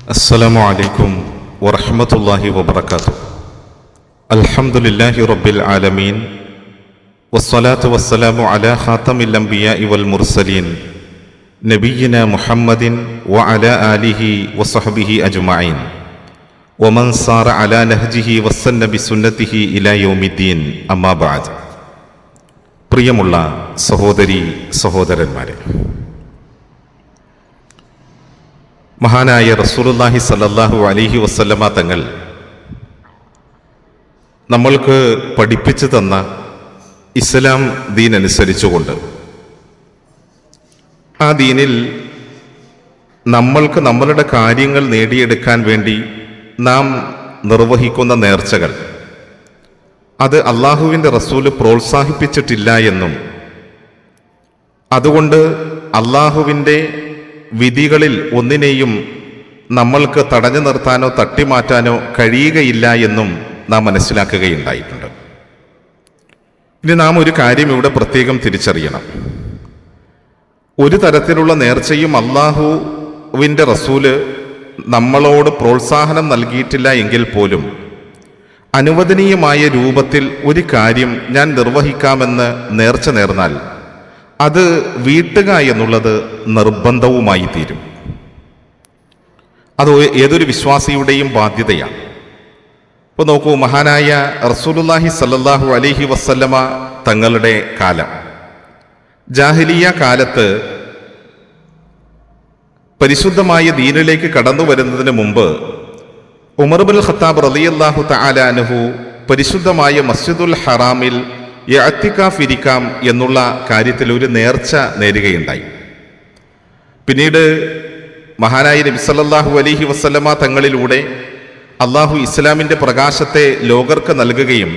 السلام عليكم ورحمة الله وبركاته. الحمد لله رب العالمين والصلاة والسلام على خاتم الأنبياء والمرسلين نبينا محمد وعلى آله وصحبه أجمعين ومن صار على نهجه واستن بسنته إلى يوم الدين أما بعد. പ്രിയമുള്ള സഹോദരി സഹോദരന്മാരെ, മഹാനായ റസൂലുള്ളാഹി സ്വല്ലല്ലാഹു അലൈഹി വസല്ലമ തങ്ങൾ നമ്മൾക്ക് പഠിപ്പിച്ചു തന്ന ഇസ്ലാം ദീൻ അനുസരിച്ചുകൊണ്ട് ആ ദീനിൽ നമ്മൾക്ക് നമ്മളുടെ കാര്യങ്ങൾ നേടിയെടുക്കാൻ വേണ്ടി നാം നിർവഹിക്കുന്ന നേർച്ചകൾ അത് അള്ളാഹുവിൻ്റെ റസൂല് പ്രോത്സാഹിപ്പിച്ചിട്ടില്ല എന്നും അതുകൊണ്ട് അള്ളാഹുവിൻ്റെ വിധികളിൽ ഒന്നിനെയും നമ്മൾക്ക് തടഞ്ഞു നിർത്താനോ തട്ടിമാറ്റാനോ കഴിയുകയില്ല എന്നും നാം മനസ്സിലാക്കുകയുണ്ടായിട്ടുണ്ട്. ഇനി നാം ഒരു കാര്യം ഇവിടെ പ്രത്യേകം തിരിച്ചറിയണം. ഒരു തരത്തിലുള്ള നേർച്ചയും അള്ളാഹുവിൻ്റെ റസൂല് നമ്മളോട് പ്രോത്സാഹനം നൽകിയിട്ടില്ല എങ്കിൽ പോലും അനുവദനീയമായ രൂപത്തിൽ ഒരു കാര്യം ഞാൻ നിർവഹിക്കാമെന്ന് നേർച്ച നേർന്നാൽ അത് വീട്ടുക എന്നുള്ളത് നിർബന്ധവുമായി തീരും. അത് ഏതൊരു വിശ്വാസിയുടെയും ബാധ്യതയാണ്. ഇപ്പോൾ നോക്കൂ, മഹാനായ റസൂലുള്ളാഹി സ്വല്ലല്ലാഹു അലൈഹി വസല്ലമ തങ്ങളുടെ കാലം, ജാഹിലിയ കാലത്ത് പരിശുദ്ധമായ ദീനിലേക്ക് കടന്നു വരുന്നതിന് മുമ്പ് ഉമർ ഇബ്നുൽ ഖത്താബ് റളിയല്ലാഹു തആല അൻഹു പരിശുദ്ധമായ മസ്ജിദുൽ ഹറാമിൽ ഇഅ്തികാഫ് ഇരിക്കാം എന്നുള്ള കാര്യത്തിൽ ഒരു നേർച്ച നേരുകയുണ്ടായി. പിന്നീട് മഹാനായ നബി സല്ലല്ലാഹു അലൈഹി വസല്ലമ തങ്ങളിലൂടെ അള്ളാഹു ഇസ്ലാമിൻ്റെ പ്രകാശത്തെ ലോകർക്ക് നൽകുകയും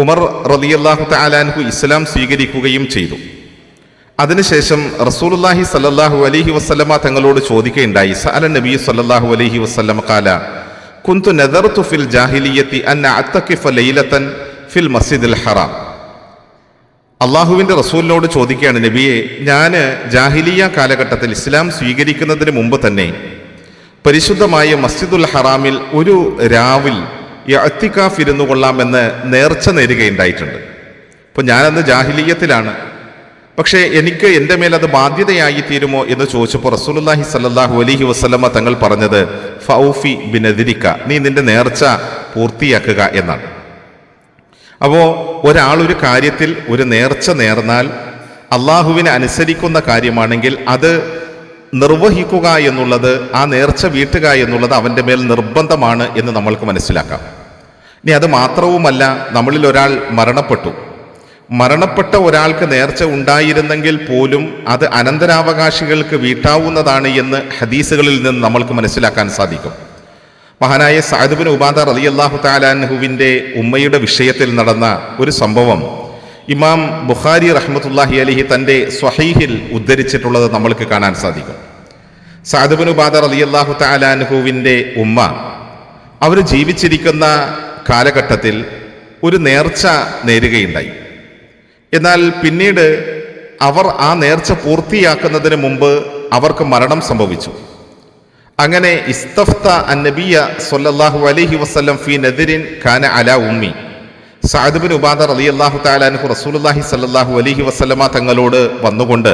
ഉമർ റളിയല്ലാഹു തആല അൻഹു ഇസ്ലാം സ്വീകരിക്കുകയും ചെയ്തു. അതിനുശേഷം റസൂലുള്ളാഹി സല്ലല്ലാഹു അലൈഹി വസല്ലമ തങ്ങളോട് ചോദിക്കുകയുണ്ടായി. സഅല നബി സല്ലല്ലാഹു അലൈഹി വസല്ലമ ഖാല കുന്തു നദർതു ഫിൽ ജാഹിലിയ്യത്തി അൻ അഅ്തഖിഫ ലൈലതൻ ഫിൽ മസ്ജിദിൽ ഹറാം. അള്ളാഹുവിൻ്റെ റസൂലിനോട് ചോദിക്കുകയാണ്, നബിയെ, ഞാൻ ജാഹിലിയ കാലഘട്ടത്തിൽ ഇസ്ലാം സ്വീകരിക്കുന്നതിന് മുമ്പ് തന്നെ പരിശുദ്ധമായ മസ്ജിദുൽ ഹറാമിൽ ഒരു രാവിൽ ഇഅ്തികാഫ് ഇരുന്നു കൊള്ളാമെന്ന് നേർച്ച നേരുകയുണ്ടായിട്ടുണ്ട്. അപ്പോൾ ഞാനന്ന് ജാഹിലിയത്തിലാണ്, പക്ഷേ എനിക്ക് എൻ്റെ മേൽ അത് ബാധ്യതയായി തീരുമോ എന്ന് ചോദിച്ചപ്പോൾ റസൂലുള്ളാഹി സ്വല്ലല്ലാഹു അലൈഹി വസല്ലമ തങ്ങൾ പറഞ്ഞത് ഫൗഫി ബിനദിരിക, നീ നിന്റെ നേർച്ച പൂർത്തിയാക്കുക എന്നാണ്. അപ്പോൾ ഒരാൾ ഒരു കാര്യത്തിൽ ഒരു നേർച്ച നേർന്നാൽ അള്ളാഹുവിനെ അനുസരിക്കുന്ന കാര്യമാണെങ്കിൽ അത് നിർവഹിക്കുക എന്നുള്ളത്, ആ നേർച്ച വീട്ടുക എന്നുള്ളത് അവൻ്റെ മേൽ നിർബന്ധമാണ് എന്ന് നമ്മൾക്ക് മനസ്സിലാക്കാം. ഇനി അത് മാത്രവുമല്ല, നമ്മളിൽ ഒരാൾ മരണപ്പെട്ട ഒരാൾക്ക് നേർച്ച ഉണ്ടായിരുന്നെങ്കിൽ പോലും അത് അനന്തരാവകാശികൾക്ക് വീട്ടാവുന്നതാണ് എന്ന് ഹദീസുകളിൽ നിന്ന് നമ്മൾക്ക് മനസ്സിലാക്കാൻ സാധിക്കും. മഹാനായ സഅദ് ഇബ്നു ഉബാദ റളിയല്ലാഹു തആല അൻഹുവിൻ്റെ ഉമ്മയുടെ വിഷയത്തിൽ നടന്ന ഒരു സംഭവം ഇമാം ബുഖാരി റഹ്മത്തുള്ളാഹി അലൈഹി തൻ്റെ സ്വഹീഹിൽ ഉദ്ധരിച്ചിട്ടുള്ളത് നമ്മൾക്ക് കാണാൻ സാധിക്കും. സഅദ് ഇബ്നു ഉബാദ റളിയല്ലാഹു തആല അൻഹുവിൻ്റെ ഉമ്മ അവർ ജീവിച്ചിരിക്കുന്ന കാലഘട്ടത്തിൽ ഒരു നേർച്ച നേരുകയുണ്ടായി. എന്നാൽ പിന്നീട് അവർ ആ നേർച്ച പൂർത്തിയാക്കുന്നതിന് മുമ്പ് അവർക്ക് മരണം സംഭവിച്ചു. അങ്ങനെ ഇസ്തഫ്ത അന്നബിയ സ്വല്ലല്ലാഹു അലൈഹി വസല്ലം ഫീ നദിരിൻ കാന അലാ ഉമ്മി. സഅദ് ഇബ്നു ഉബാദ റളിയല്ലാഹു തആല അൻഹു റസൂലുള്ളാഹി സ്വല്ലല്ലാഹു അലൈഹി വസല്ലമ തങ്ങളോട് വന്നുകൊണ്ട്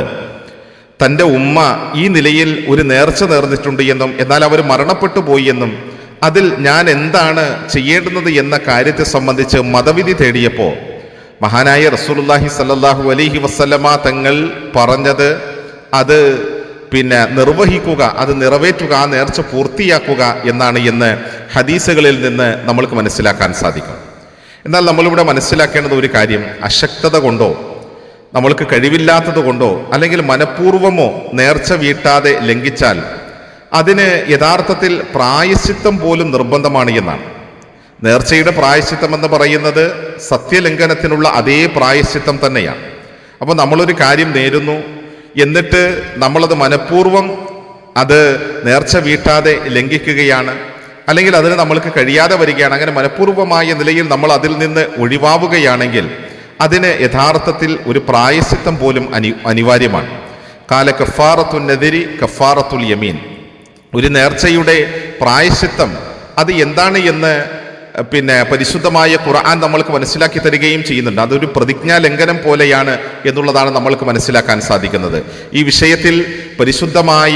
തൻ്റെ ഉമ്മ ഈ നിലയിൽ ഒരു നേർച്ച നേർന്നിട്ടുണ്ട് എന്നും എന്നാൽ അവർ മരണപ്പെട്ടു പോയി എന്നും അതിൽ ഞാൻ എന്താണ് ചെയ്യേണ്ടുന്നത് എന്ന കാര്യത്തെ സംബന്ധിച്ച് മതവിധി തേടിയപ്പോൾ മഹാനായ റസൂലുള്ളാഹി സ്വല്ലല്ലാഹു അലൈഹി വസല്ലമ തങ്ങൾ പറഞ്ഞത് അത് നിർവഹിക്കുക, അത് നിറവേറ്റുക, ആ നേർച്ച പൂർത്തിയാക്കുക എന്നാണ് എന്ന് ഹദീസുകളിൽ നിന്ന് നമ്മൾക്ക് മനസ്സിലാക്കാൻ സാധിക്കും. എന്നാൽ നമ്മളിവിടെ മനസ്സിലാക്കേണ്ടത് ഒരു കാര്യം, അശക്തത കൊണ്ടോ നമ്മൾക്ക് കഴിവില്ലാത്തത് കൊണ്ടോ അല്ലെങ്കിൽ മനഃപൂർവമോ നേർച്ച വീട്ടാതെ ലംഘിച്ചാൽ അതിന് യഥാർത്ഥത്തിൽ പ്രായശ്ചിത്തം പോലും നിർബന്ധമാണ് എന്നാണ്. നേർച്ചയുടെ പ്രായശ്ചിത്തം എന്ന് പറയുന്നത് സത്യലംഘനത്തിനുള്ള അതേ പ്രായശ്ചിത്തം തന്നെയാണ്. അപ്പോൾ നമ്മളൊരു കാര്യം നേരുന്നു, എന്നിട്ട് നമ്മളത് മനഃപൂർവം അത് നേർച്ച വീട്ടാതെ ലംഘിക്കുകയാണ്, അല്ലെങ്കിൽ അതിന് നമ്മൾക്ക് കഴിയാതെ വരികയാണ്. അങ്ങനെ മനഃപൂർവമായ നിലയിൽ നമ്മൾ അതിൽ നിന്ന് ഒഴിവാവുകയാണെങ്കിൽ അതിന് യഥാർത്ഥത്തിൽ ഒരു പ്രായശ്ചിത്തം പോലും അനിവാര്യമാണ്. കാല കഫാറത്തുൻ നദിരി കഫാറത്തുൽ യമീൻ. ഒരു നേർച്ചയുടെ പ്രായശ്ചിത്തം അത് എന്താണ് എന്ന് പരിശുദ്ധമായ ഖുർആൻ നമ്മൾക്ക് മനസ്സിലാക്കി തരികയും ചെയ്യുന്നുണ്ട്. അതൊരു പ്രതിജ്ഞാ ലംഘനം പോലെയാണ് എന്നുള്ളതാണ് നമ്മൾക്ക് മനസ്സിലാക്കാൻ സാധിക്കുന്നത്. ഈ വിഷയത്തിൽ പരിശുദ്ധമായ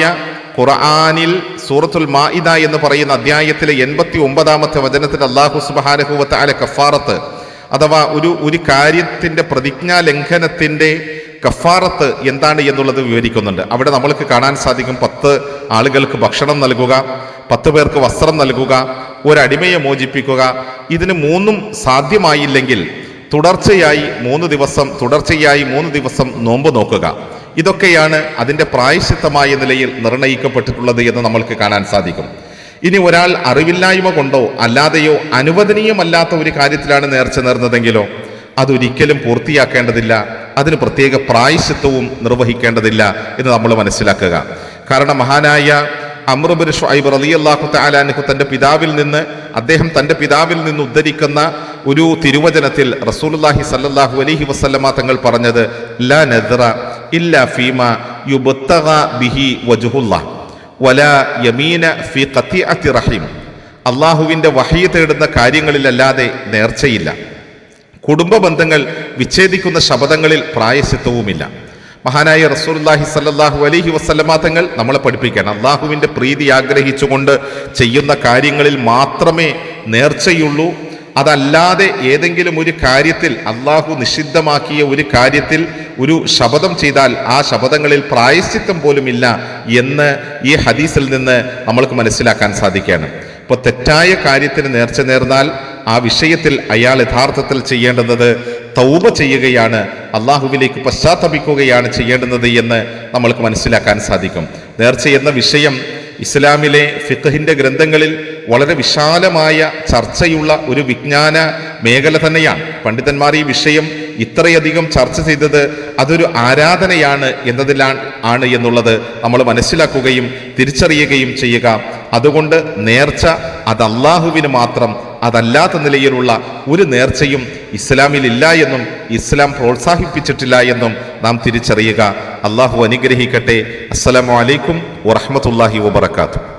ഖുർആനിൽ സൂറത്തുൽ മാഇദ എന്ന് പറയുന്ന അധ്യായത്തിലെ 89-ാമത്തെ വചനത്തിൽ അല്ലാഹു സുബ്ഹാനഹു വ തആല കഫാറത്ത് അഥവാ ഒരു കാര്യത്തിൻ്റെ പ്രതിജ്ഞാ ലംഘനത്തിൻ്റെ കഫാറത്ത് എന്താണ് എന്നുള്ളത് വിവരിക്കുന്നുണ്ട്. അവിടെ നമ്മൾക്ക് കാണാൻ സാധിക്കും 10 ആളുകൾക്ക് ഭക്ഷണം നൽകുക, 10 പേർക്ക് വസ്ത്രം നൽകുക, ഒരടിമയെ മോചിപ്പിക്കുക. ഇതിന് 3 സാധ്യമായില്ലെങ്കിൽ തുടർച്ചയായി 3 ദിവസം നോമ്പ് നോക്കുക. ഇതൊക്കെയാണ് അതിൻ്റെ പ്രായശ്ചിത്തമായ നിലയിൽ നിർണയിക്കപ്പെട്ടിട്ടുള്ളത് എന്ന് നമ്മൾക്ക് കാണാൻ സാധിക്കും. ഇനി ഒരാൾ അറിവില്ലായ്മ കൊണ്ടോ അല്ലാതെയോ അനുവദനീയമല്ലാത്ത ഒരു കാര്യത്തിലാണ് നേർച്ച നേർന്നതെങ്കിലോ അതൊരിക്കലും പൂർത്തിയാക്കേണ്ടതില്ല, അതിന് പ്രത്യേക പ്രായശ്ചിത്തവും നിർവഹിക്കേണ്ടതില്ല എന്ന് നമ്മൾ മനസ്സിലാക്കുക. കാരണം മഹാനായ അംർ ഇബ്നു ശുഐബ് റളിയല്ലാഹു തആല അൻഹു തന്റെ പിതാവിൽ നിന്ന് ഉദ്ധരിക്കുന്ന ഒരു തിരുവചനത്തിൽ റസൂലുള്ളാഹി സ്വല്ലല്ലാഹു അലൈഹി വസല്ലമ തങ്ങൾ പറഞ്ഞത് ലാ നദ്റ ഇല്ലാ ഫീമാ യുബ്തഗ ബിഹി വജ്ഹുല്ലാഹ് വലാ യമീന ഫീ ഖതിഅത്തി റഹീം. അല്ലാഹുവിൻ്റെ വഹയി തേടുന്ന കാര്യങ്ങളിലല്ലാതെ നേർച്ചയില്ല. കുടുംബ ബന്ധങ്ങൾ വിച്ഛേദിക്കുന്ന ശപഥങ്ങളിൽ പ്രായശ്ചിത്തവുമില്ല. മഹാനായ റസൂലുള്ളാഹി സ്വല്ലല്ലാഹു അലൈഹി വസല്ലമ തങ്ങൾ നമ്മളെ പഠിപ്പിക്കാൻ അള്ളാഹുവിൻ്റെ പ്രീതി ആഗ്രഹിച്ചുകൊണ്ട് ചെയ്യുന്ന കാര്യങ്ങളിൽ മാത്രമേ നേർച്ചയുള്ളൂ. അതല്ലാതെ ഏതെങ്കിലും ഒരു കാര്യത്തിൽ അള്ളാഹു നിഷിദ്ധമാക്കിയ ഒരു കാര്യത്തിൽ ഒരു ശപഥം ചെയ്താൽ ആ ശപഥങ്ങളിൽ പ്രായശ്ചിത്തം പോലുമില്ല എന്ന് ഈ ഹദീസിൽ നിന്ന് നമ്മൾക്ക് മനസ്സിലാക്കാൻ സാധിക്കുകയാണ്. ഇപ്പോൾ തെറ്റായ കാര്യത്തിന് നേർച്ച നേർന്നാൽ ആ വിഷയത്തിൽ അയാൾ യഥാർത്ഥത്തിൽ ചെയ്യേണ്ടുന്നത് തൗബ ചെയ്യുകയാണ്, അള്ളാഹുവിലേക്ക് പശ്ചാത്തപിക്കുകയാണ് ചെയ്യേണ്ടുന്നത് എന്ന് നമ്മൾക്ക് മനസ്സിലാക്കാൻ സാധിക്കും. നേർച്ച എന്ന വിഷയം ഇസ്ലാമിലെ ഫിഖ്ഹിന്റെ ഗ്രന്ഥങ്ങളിൽ വളരെ വിശാലമായ ചർച്ചയുള്ള ഒരു വിജ്ഞാന മേഖല തന്നെയാണ്. പണ്ഡിതന്മാർ ഈ വിഷയം ഇത്രയധികം ചർച്ച ചെയ്തത് അതൊരു ആരാധനയാണ് എന്നതിലാണ് എന്നുള്ളത് നമ്മൾ മനസ്സിലാക്കുകയും തിരിച്ചറിയുകയും ചെയ്യുക. അതുകൊണ്ട് നേർച്ച അത് അള്ളാഹുവിന് മാത്രം, അതല്ലാത്ത നിലയിലുള്ള ഒരു നേർച്ചയും ഇസ്ലാമിൽ ഇല്ല എന്നും ഇസ്ലാം പ്രോത്സാഹിപ്പിച്ചിട്ടില്ല എന്നും നാം തിരിച്ചറിയുക. അള്ളാഹു അനുഗ്രഹിക്കട്ടെ. അസ്സലാമു അലൈക്കും വറഹ്മത്തുള്ളാഹി വബറകാതുഹു.